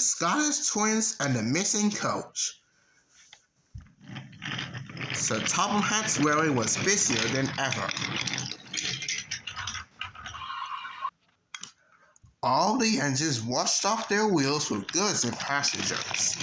Scottish twins and the missing coach. Sir Topham Hatt's wherry was busier than ever. All the engines washed off their wheels with goods and passengers.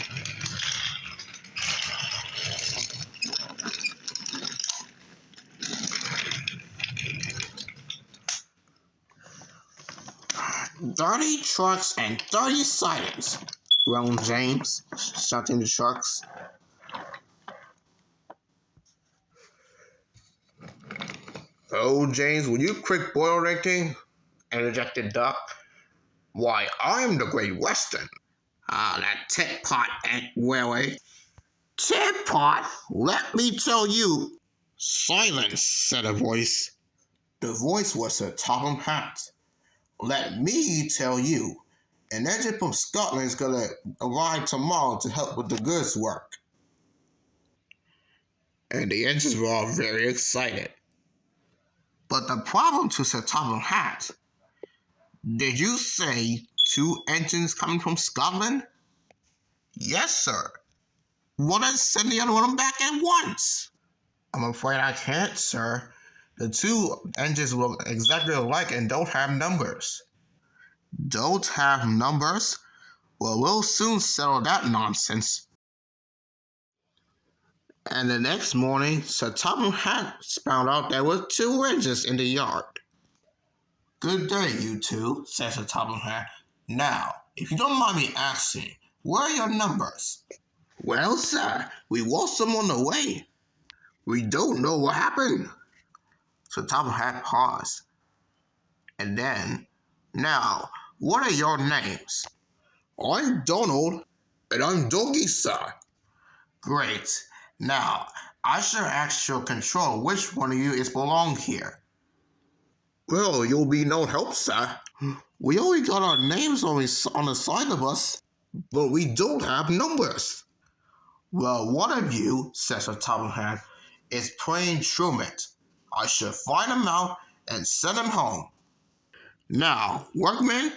"30 trucks and 30 sidings," groaned James, shouting the trucks. "Oh, James, will you quit boiling?" interjected Duck. "Why, I'm the Great Western." "Ah, that tit-pot ain't railway." "Tit-pot? Let me tell you." "Silence," said a voice. The voice was Sir Topham Hatt. "Let me tell you, an engine from Scotland is going to arrive tomorrow to help with the goods work." And the engines were all very excited. But the problem to Sir Topham Hatt, "Did you say 2 engines coming from Scotland?" "Yes, sir." "Well, then send the other one back at once." "I'm afraid I can't, sir. The 2 engines look exactly alike and don't have numbers." "Don't have numbers? Well, we'll soon settle that nonsense." And the next morning, Sir Topham Hatt found out there were 2 engines in the yard. "Good day, you 2, said Sir Topham Hatt. "Now, if you don't mind me asking, where are your numbers?" "Well, sir, we lost them on the way." "We don't know what happened." Sir Topham Hatt paused. And then, "Now, what are your names?" "I'm Donald." "And I'm Doggy, sir." "Great. Now, I shall ask your control which one of you is belong here." "Well, you'll be no help, sir. We only got our names on the side of us, but we don't have numbers." "Well, one of you," said Sir Topham Hatt, "is playing truant. I shall find him out and send him home. Now, workmen,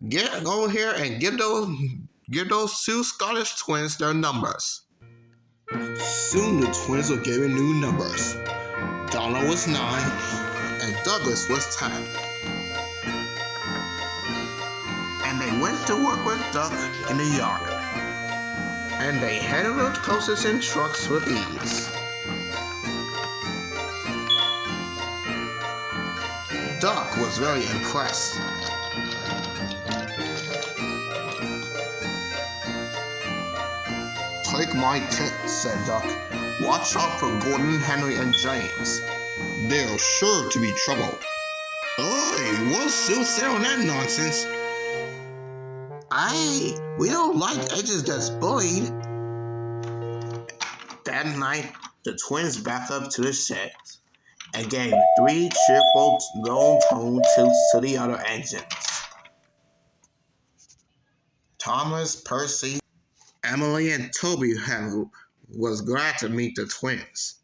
get over here and give those 2 Scottish twins their numbers." Soon the twins were given new numbers. Donald was 9 and Douglas was 10. And they went to work with Duck in the yard. And they handled the coasters and trucks with ease. Duck was very impressed. "Take my tip," said Duck. "Watch out for Gordon, Henry, and James. They're sure to be trouble." "Oi, we'll soon settle that nonsense." "Aye, we don't like edges that's bullied." That night, the twins backed up to the shed and gave 3 cheerful, low-toned toots to the other engines. Thomas, Percy, Emily, and Toby was glad to meet the twins.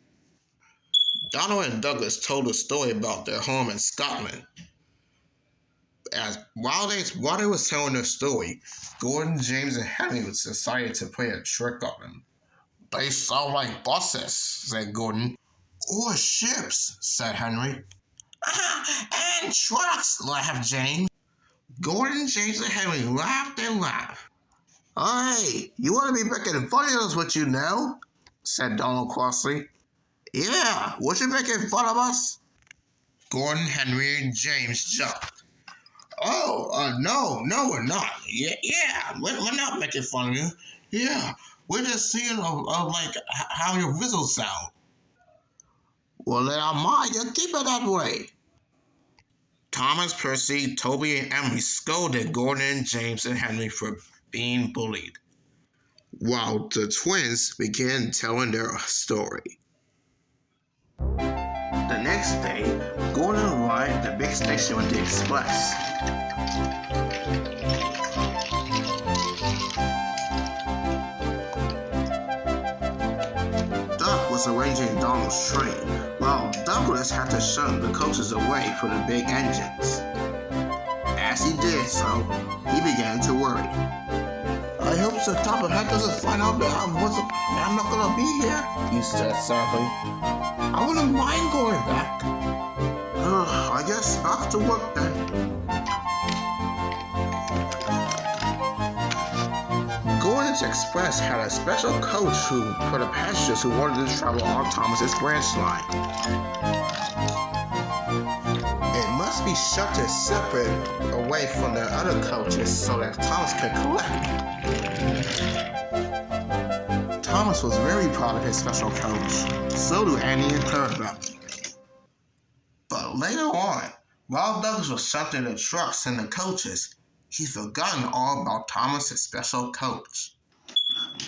Donald and Douglas told a story about their home in Scotland. While they were telling their story, Gordon, James, and Henry decided to play a trick on them. "They sound like buses," said Gordon. "Or ships," said Henry. "And trucks," laughed James. Gordon, James, and Henry laughed and laughed. "Hey, you want to be making fun of us, what you know?" said Donald crossly. "Yeah, what you making fun of us?" Gordon, Henry, and James jumped. No, we're not. Yeah, we're not making fun of you. Yeah, we're just seeing like how your whistles sound." "Well, then I mind you keep it that way." Thomas, Percy, Toby, and Emily scolded Gordon, and James, and Henry for being bullied, while the twins began telling their story. The next day, Gordon arrived at the big station with the express. Duck was arranging Donald's train, while Douglas had to shut the coaches away for the big engines. As he did so, he began to worry. I hope Sir Top Hat doesn't find out that I'm not gonna be here, he said sadly. I wouldn't mind going back. I guess back to work then. Gordon's Express had a special coach for the passengers who wanted to travel on Thomas's branch line. It must be sheltered separate away from the other coaches so that Thomas could collect. Thomas was very proud of his special coach. So do Annie and Clarabelle. But later on, while Douglas was sheltering the trucks and the coaches, he'd forgotten all about Thomas's special coach.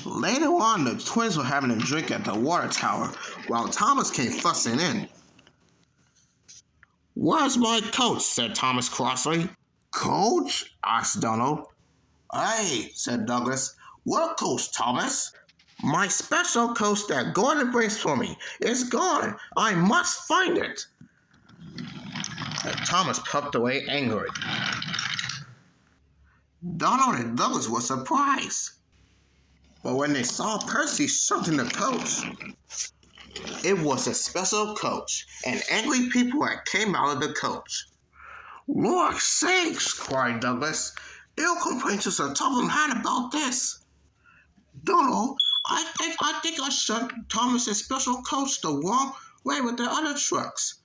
Later on, the twins were having a drink at the water tower while Thomas came fussing in. "Where's my coach?" said Thomas crossly. "Coach?" asked Donald. "Hey," said Douglas. "What coach, Thomas?" "My special coach that Gordon brings for me is gone. I must find it." And Thomas puffed away angrily. Donald and Douglas were surprised. But when they saw Percy shunting the coach, it was a special coach, and angry people that came out of the coach. "Lord sakes!" cried Douglas. "They'll complain to Sir Topham Hatt about this." "Donald, I think I sent Thomas's special coach the wrong way with the other trucks.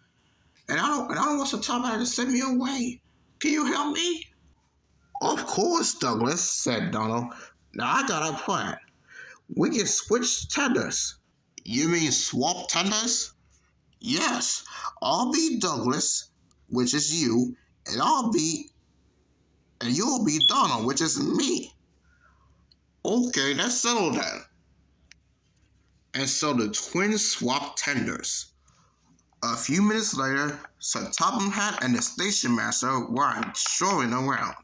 And I don't want Sir Topham Hatt to send me away. Can you help me?" "Of course, Douglas," said Donald. "Now I got a plan. We can switch tenders." "You mean swap tenders?" "Yes. I'll be Douglas, which is you, and you'll be Donald, which is me." "Okay, that's settled then." And so the twins swapped tenders. A few minutes later, Sir Topham Hatt and the station master were strolling around.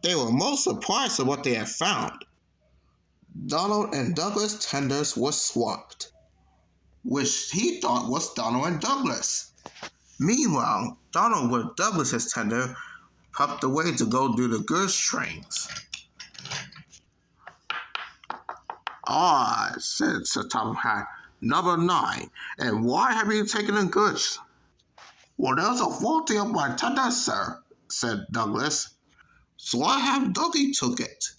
They were most surprised at what they had found. Donald and Douglas' tenders were swapped, which he thought was Donald and Douglas. Meanwhile, Donald with Douglas's tender puffed away to go do the goods trains. "Ah," said Sir Topham Hatt, "number 9, and why have you taken the goods?" "Well, there's a faulty of my tender, sir," said Douglas. "So I have Dougie took it."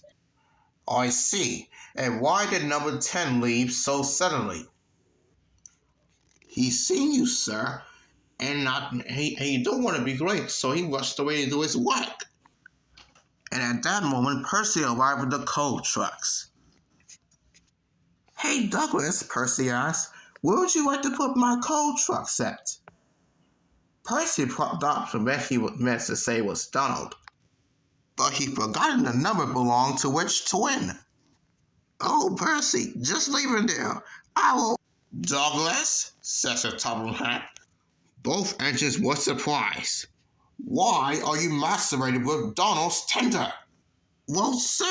"I see. And why did number 10 leave so suddenly?" "He's seen you, sir, and he don't want to be late, so he rushed away to do his work." And at that moment, Percy arrived with the coal trucks. "Hey, Douglas," Percy asked, "where would you like to put my coal trucks at?" Percy thought the best he meant to say was Donald, but he forgot the number belonged to which twin. "Oh, Percy, just leave it there. I will—" "Douglas," said Sir Topham Hatt. Both engines were surprised. "Why are you macerated with Donald's tender?" "Well, sir,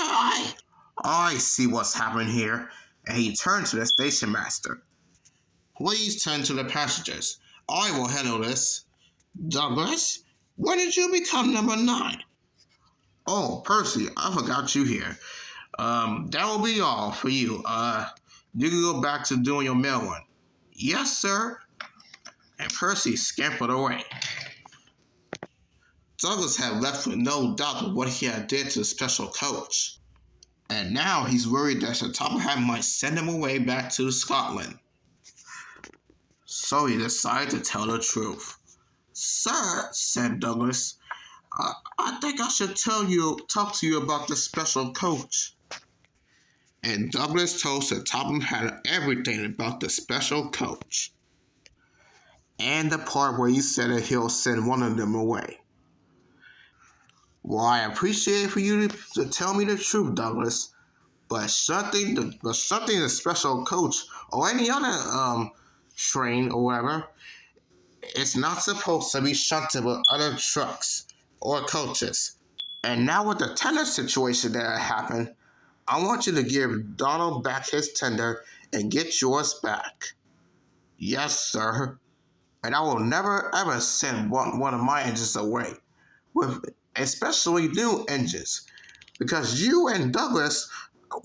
I see what's happened here," and he turned to the station master. "Please turn to the passengers. I will handle this. Douglas, when did you become number 9? "Oh, Percy, I forgot you here. That will be all for you. You can go back to doing your mail run." "Yes, sir." And Percy scampered away. Douglas had left with no doubt of what he had did to the special coach. And now he's worried that Sir Topham Hatt might send him away back to Scotland. So he decided to tell the truth. "Sir," said Douglas, I think I should talk to you about the special coach." And Douglas told Sir Topham Hatt everything about the special coach. And the part where he said that he'll send one of them away. "Well, I appreciate for you to tell me the truth, Douglas, but something the special coach or any other train or whatever, it's not supposed to be shunted with other trucks or coaches. And now with the tender situation that happened, I want you to give Donald back his tender and get yours back." "Yes, sir. And I will never ever send one of my engines away. with especially new engines, because you and Douglas,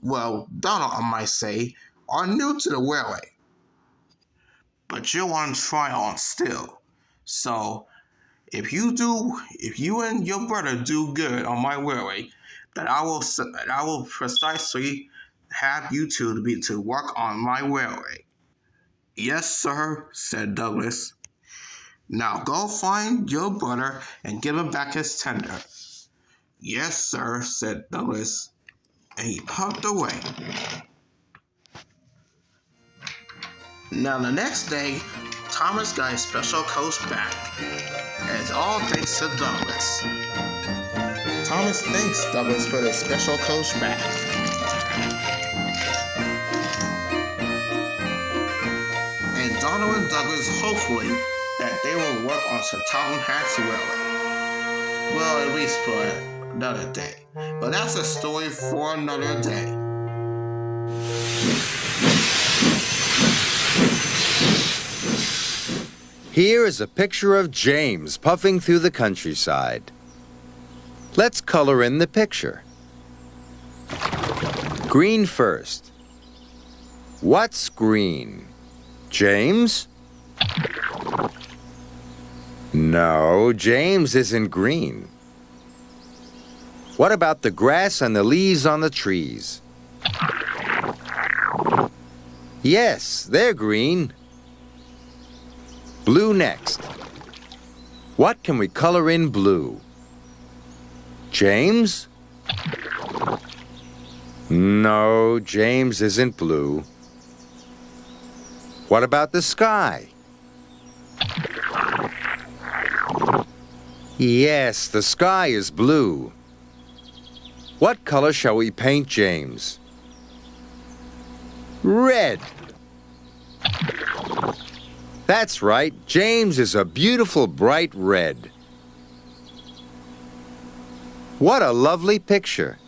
well, Donald, I might say, are new to the railway. But you're on trial still. So, if you and your brother do good on my railway, then I will precisely have you two to work on my railway. Yes, sir, said Douglas. Now go find your brother and give him back his tender. Yes, sir, said Douglas, and he puffed away. Now the next day, Thomas got his special coach back, and it's all thanks to Douglas. Thomas thanks Douglas for the special coach back. And Donald and Douglas hopefully that they will work on Sir Topham Hatt's railway. Well, at least for another day. But that's a story for another day. Here is a picture of James puffing through the countryside. Let's color in the picture. Green first. What's green? James? No, James isn't green. What about the grass and the leaves on the trees? Yes, they're green. Blue next. What can we color in blue? James? No, James isn't blue. What about the sky? Yes, the sky is blue. What color shall we paint James? Red. That's right, James is a beautiful bright red. What a lovely picture.